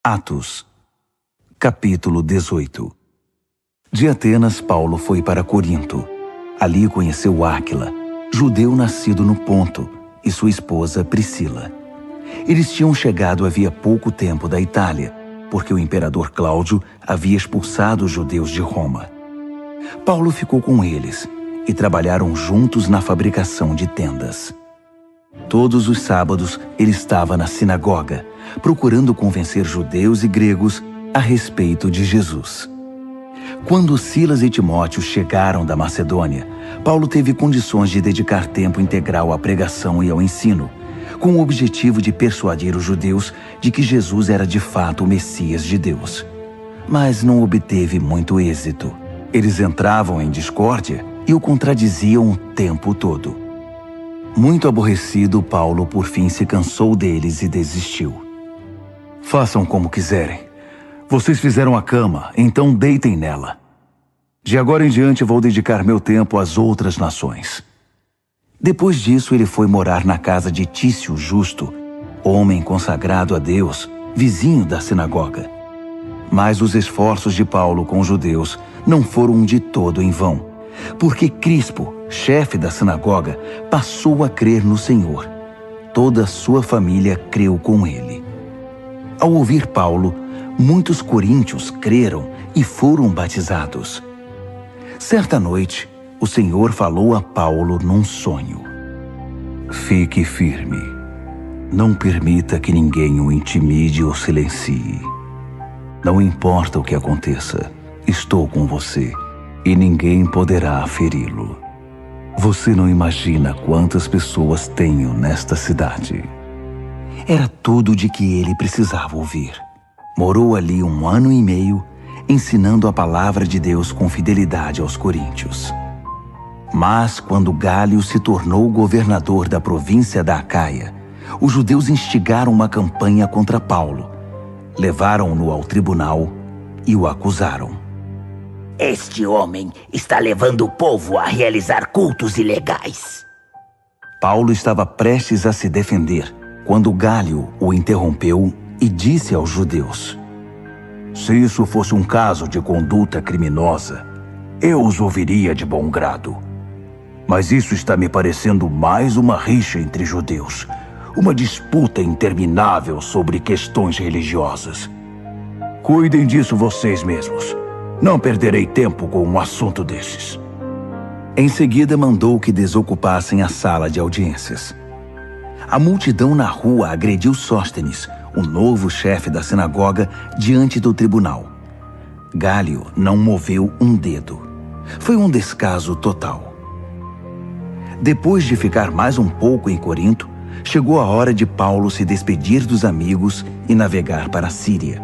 Atos, capítulo 18. De Atenas, Paulo foi para Corinto. Ali conheceu Áquila, judeu nascido no Ponto, e sua esposa Priscila. Eles tinham chegado havia pouco tempo da Itália, porque o imperador Cláudio havia expulsado os judeus de Roma. Paulo ficou com eles e trabalharam juntos na fabricação de tendas. Todos os sábados ele estava na sinagoga, procurando convencer judeus e gregos a respeito de Jesus. Quando Silas e Timóteo chegaram da Macedônia, Paulo teve condições de dedicar tempo integral à pregação e ao ensino, com o objetivo de persuadir os judeus de que Jesus era de fato o Messias de Deus. Mas não obteve muito êxito. Eles entravam em discórdia e o contradiziam o tempo todo. Muito aborrecido, Paulo por fim se cansou deles e desistiu. Façam como quiserem. Vocês fizeram a cama, então deitem nela. De agora em diante vou dedicar meu tempo às outras nações. Depois disso, ele foi morar na casa de Tício Justo, homem consagrado a Deus, vizinho da sinagoga. Mas os esforços de Paulo com os judeus não foram de todo em vão, porque Crispo, chefe da sinagoga, passou a crer no Senhor. Toda a sua família creu com ele. Ao ouvir Paulo, muitos coríntios creram e foram batizados. Certa noite, o Senhor falou a Paulo num sonho. Fique firme. Não permita que ninguém o intimide ou silencie. Não importa o que aconteça, estou com você e ninguém poderá feri-lo. Você não imagina quantas pessoas tenho nesta cidade. Era tudo de que ele precisava ouvir. Morou ali 1 ano e meio, ensinando a palavra de Deus com fidelidade aos coríntios. Mas quando Gálio se tornou governador da província da Acaia, os judeus instigaram uma campanha contra Paulo. Levaram-no ao tribunal e o acusaram. Este homem está levando o povo a realizar cultos ilegais. Paulo estava prestes a se defender, quando Gálio o interrompeu e disse aos judeus: Se isso fosse um caso de conduta criminosa, eu os ouviria de bom grado. Mas isso está me parecendo mais uma rixa entre judeus, uma disputa interminável sobre questões religiosas. Cuidem disso vocês mesmos. Não perderei tempo com um assunto desses. Em seguida, mandou que desocupassem a sala de audiências. A multidão na rua agrediu Sóstenes, o novo chefe da sinagoga, diante do tribunal. Gálio não moveu um dedo. Foi um descaso total. Depois de ficar mais um pouco em Corinto, chegou a hora de Paulo se despedir dos amigos e navegar para a Síria.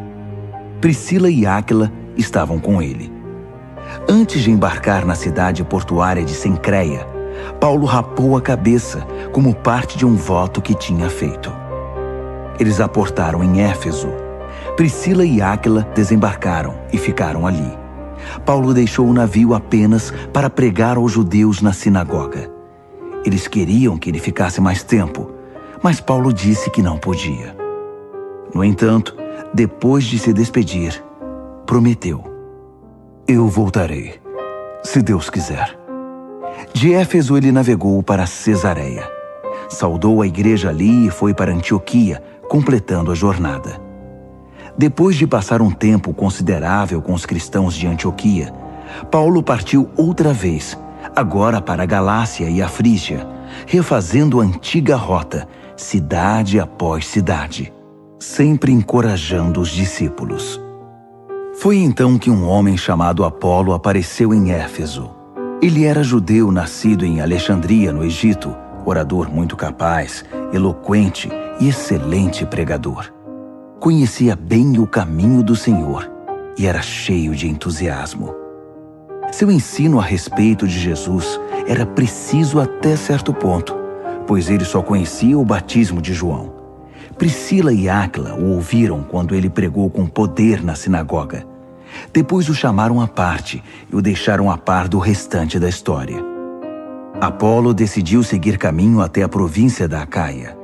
Priscila e Áquila estavam com ele. Antes de embarcar na cidade portuária de Cencreia, Paulo rapou a cabeça como parte de um voto que tinha feito. Eles aportaram em Éfeso. Priscila e Áquila desembarcaram e ficaram ali. Paulo deixou o navio apenas para pregar aos judeus na sinagoga. Eles queriam que ele ficasse mais tempo, mas Paulo disse que não podia. No entanto, depois de se despedir, prometeu: Eu voltarei, se Deus quiser. De Éfeso ele navegou para Cesareia. Saudou a igreja ali e foi para Antioquia, completando a jornada. Depois de passar um tempo considerável com os cristãos de Antioquia, Paulo partiu outra vez, agora para a Galácia e a Frígia, refazendo a antiga rota, cidade após cidade, sempre encorajando os discípulos. Foi então que um homem chamado Apolo apareceu em Éfeso. Ele era judeu nascido em Alexandria, no Egito, orador muito capaz, eloquente e excelente pregador. Conhecia bem o caminho do Senhor e era cheio de entusiasmo. Seu ensino a respeito de Jesus era preciso até certo ponto, pois ele só conhecia o batismo de João. Priscila e Áquila o ouviram quando ele pregou com poder na sinagoga. Depois o chamaram à parte e o deixaram a par do restante da história. Apolo decidiu seguir caminho até a província da Acaia.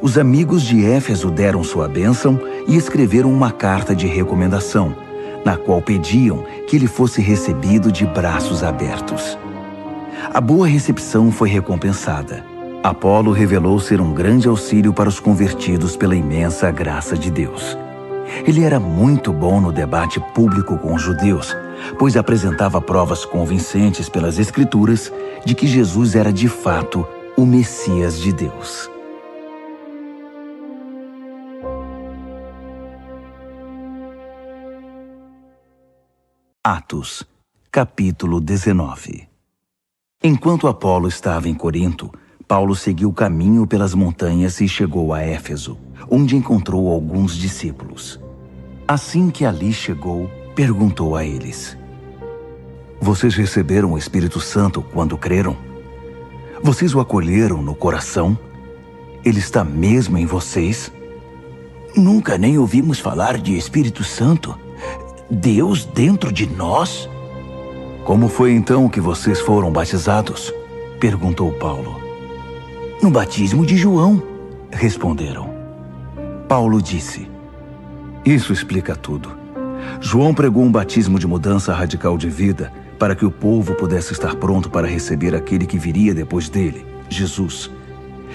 Os amigos de Éfeso deram sua bênção e escreveram uma carta de recomendação, na qual pediam que ele fosse recebido de braços abertos. A boa recepção foi recompensada. Apolo revelou ser um grande auxílio para os convertidos pela imensa graça de Deus. Ele era muito bom no debate público com os judeus, pois apresentava provas convincentes pelas Escrituras de que Jesus era de fato o Messias de Deus. Atos, capítulo 19. Enquanto Apolo estava em Corinto, Paulo seguiu o caminho pelas montanhas e chegou a Éfeso, onde encontrou alguns discípulos. Assim que ali chegou, perguntou a eles: Vocês receberam o Espírito Santo quando creram? Vocês o acolheram no coração? Ele está mesmo em vocês? Nunca nem ouvimos falar de Espírito Santo. Deus dentro de nós? Como foi então que vocês foram batizados? Perguntou Paulo. No batismo de João, responderam. Paulo disse: Isso explica tudo. João pregou um batismo de mudança radical de vida para que o povo pudesse estar pronto para receber aquele que viria depois dele, Jesus.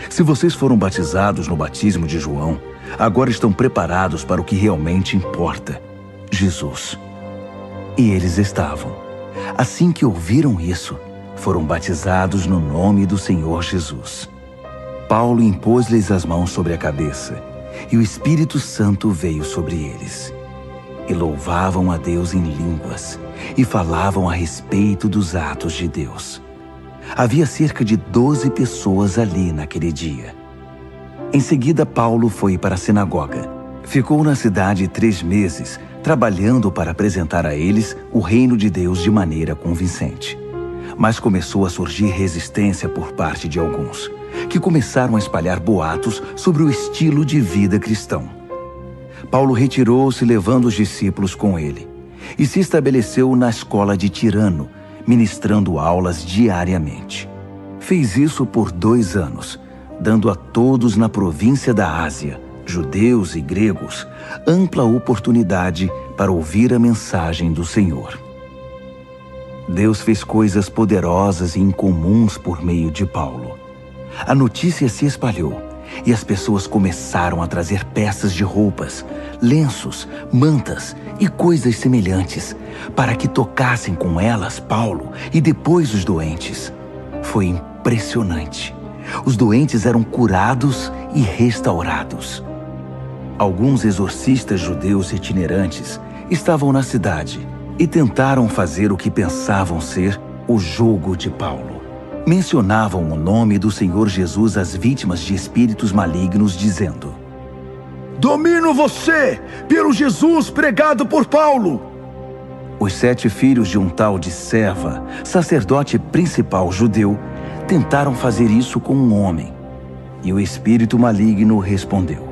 Se vocês foram batizados no batismo de João, agora estão preparados para o que realmente importa, Jesus. E eles estavam. Assim que ouviram isso, foram batizados no nome do Senhor Jesus. Paulo impôs-lhes as mãos sobre a cabeça, e o Espírito Santo veio sobre eles. E louvavam a Deus em línguas, e falavam a respeito dos atos de Deus. Havia cerca de 12 pessoas ali naquele dia. Em seguida, Paulo foi para a sinagoga. Ficou na cidade 3 meses, trabalhando para apresentar a eles o reino de Deus de maneira convincente. Mas começou a surgir resistência por parte de alguns, que começaram a espalhar boatos sobre o estilo de vida cristão. Paulo retirou-se levando os discípulos com ele, e se estabeleceu na escola de Tirano, ministrando aulas diariamente. Fez isso por 2 anos, dando a todos na província da Ásia, judeus e gregos, ampla oportunidade para ouvir a mensagem do Senhor. Deus fez coisas poderosas e incomuns por meio de Paulo. A notícia se espalhou e as pessoas começaram a trazer peças de roupas, lenços, mantas e coisas semelhantes para que tocassem com elas Paulo e depois os doentes. Foi impressionante. Os doentes eram curados e restaurados. Alguns exorcistas judeus itinerantes estavam na cidade e tentaram fazer o que pensavam ser o jogo de Paulo. Mencionavam o nome do Senhor Jesus às vítimas de espíritos malignos, dizendo: Domino você pelo Jesus pregado por Paulo. Os 7 filhos de um tal de Seva, sacerdote principal judeu, tentaram fazer isso com um homem. E o espírito maligno respondeu: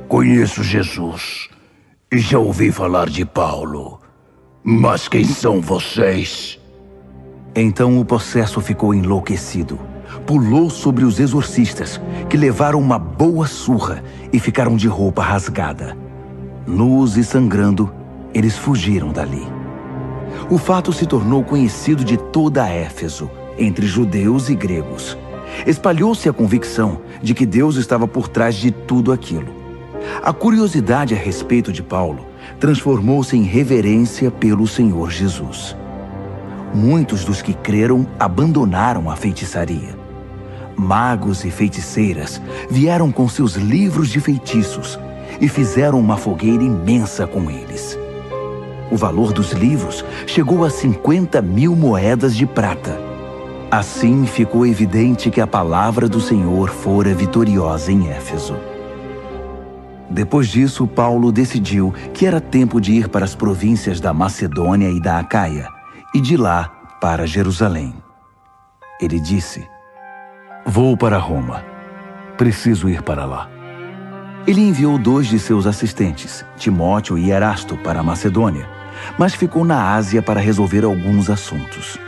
Conheço Jesus e já ouvi falar de Paulo, mas quem são vocês? Então o possesso ficou enlouquecido. Pulou sobre os exorcistas, que levaram uma boa surra e ficaram de roupa rasgada. Nus e sangrando, eles fugiram dali. O fato se tornou conhecido de toda Éfeso, entre judeus e gregos. Espalhou-se a convicção de que Deus estava por trás de tudo aquilo. A curiosidade a respeito de Paulo transformou-se em reverência pelo Senhor Jesus. Muitos dos que creram abandonaram a feitiçaria. Magos e feiticeiras vieram com seus livros de feitiços e fizeram uma fogueira imensa com eles. O valor dos livros chegou a 50.000 moedas de prata. Assim ficou evidente que a palavra do Senhor fora vitoriosa em Éfeso. Depois disso, Paulo decidiu que era tempo de ir para as províncias da Macedônia e da Acaia, e de lá para Jerusalém. Ele disse: Vou para Roma. Preciso ir para lá. Ele enviou 2 de seus assistentes, Timóteo e Erasto, para a Macedônia, mas ficou na Ásia para resolver alguns assuntos.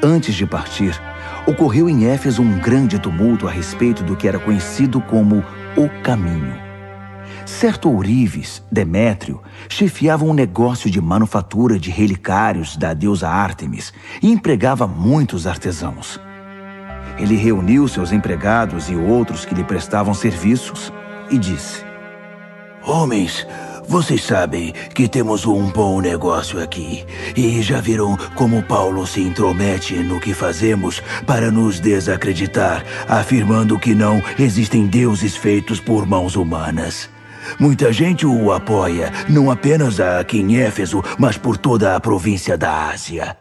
Antes de partir, Ocorreu em Éfeso um grande tumulto a respeito do que era conhecido como o Caminho. Certo ourives, Demétrio, chefiava um negócio de manufatura de relicários da deusa Ártemis e empregava muitos artesãos. Ele reuniu seus empregados e outros que lhe prestavam serviços e disse: Homens, vocês sabem que temos um bom negócio aqui e já viram como Paulo se intromete no que fazemos para nos desacreditar, afirmando que não existem deuses feitos por mãos humanas. Muita gente o apoia, não apenas aqui em Éfeso, mas por toda a província da Ásia.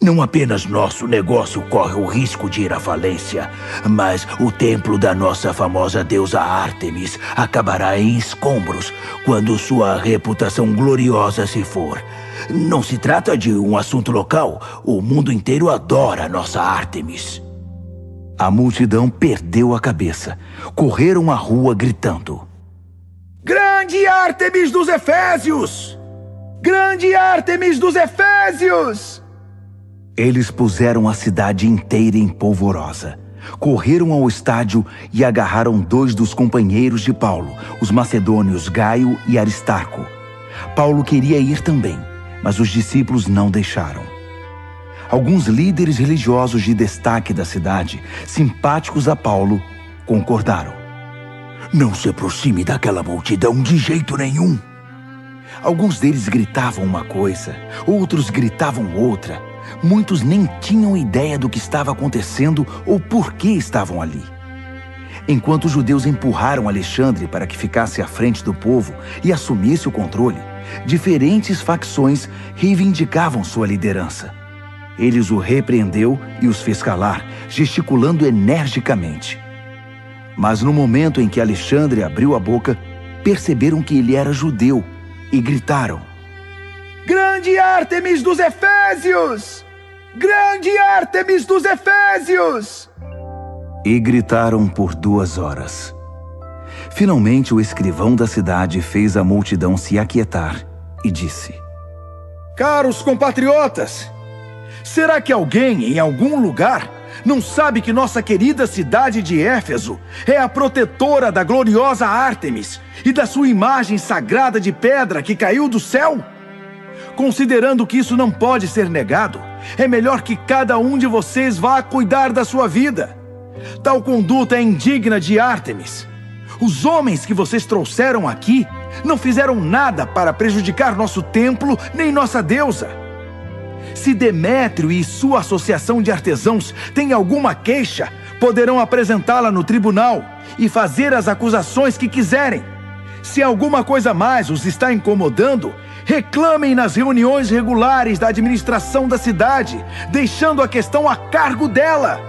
Não apenas nosso negócio corre o risco de ir à falência, mas o templo da nossa famosa deusa Ártemis acabará em escombros quando sua reputação gloriosa se for. Não se trata de um assunto local, o mundo inteiro adora nossa Ártemis. A multidão perdeu a cabeça. Correram à rua gritando: Grande Ártemis dos Efésios! Grande Ártemis dos Efésios! Eles puseram a cidade inteira em polvorosa. Correram ao estádio e agarraram 2 dos companheiros de Paulo, os macedônios Gaio e Aristarco. Paulo queria ir também, mas os discípulos não deixaram. Alguns líderes religiosos de destaque da cidade, simpáticos a Paulo, concordaram. Não se aproxime daquela multidão de jeito nenhum. Alguns deles gritavam uma coisa, outros gritavam outra. Muitos nem tinham ideia do que estava acontecendo ou por que estavam ali. Enquanto os judeus empurraram Alexandre para que ficasse à frente do povo e assumisse o controle, diferentes facções reivindicavam sua liderança. Ele o repreendeu e os fez calar, gesticulando energicamente. Mas no momento em que Alexandre abriu a boca, perceberam que ele era judeu e gritaram: Grande Ártemis dos Efésios! Grande Ártemis dos Efésios! E gritaram por 2 horas. Finalmente o escrivão da cidade fez a multidão se aquietar e disse: Caros compatriotas, será que alguém em algum lugar não sabe que nossa querida cidade de Éfeso é a protetora da gloriosa Ártemis e da sua imagem sagrada de pedra que caiu do céu? Considerando que isso não pode ser negado, é melhor que cada um de vocês vá cuidar da sua vida. Tal conduta é indigna de Ártemis. Os homens que vocês trouxeram aqui não fizeram nada para prejudicar nosso templo nem nossa deusa. Se Demétrio e sua associação de artesãos têm alguma queixa, poderão apresentá-la no tribunal e fazer as acusações que quiserem. Se alguma coisa mais os está incomodando, reclamem nas reuniões regulares da administração da cidade, deixando a questão a cargo dela.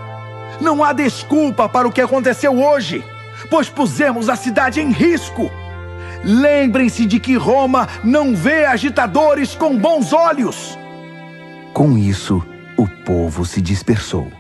Não há desculpa para o que aconteceu hoje, pois pusemos a cidade em risco. Lembrem-se de que Roma não vê agitadores com bons olhos. Com isso, o povo se dispersou.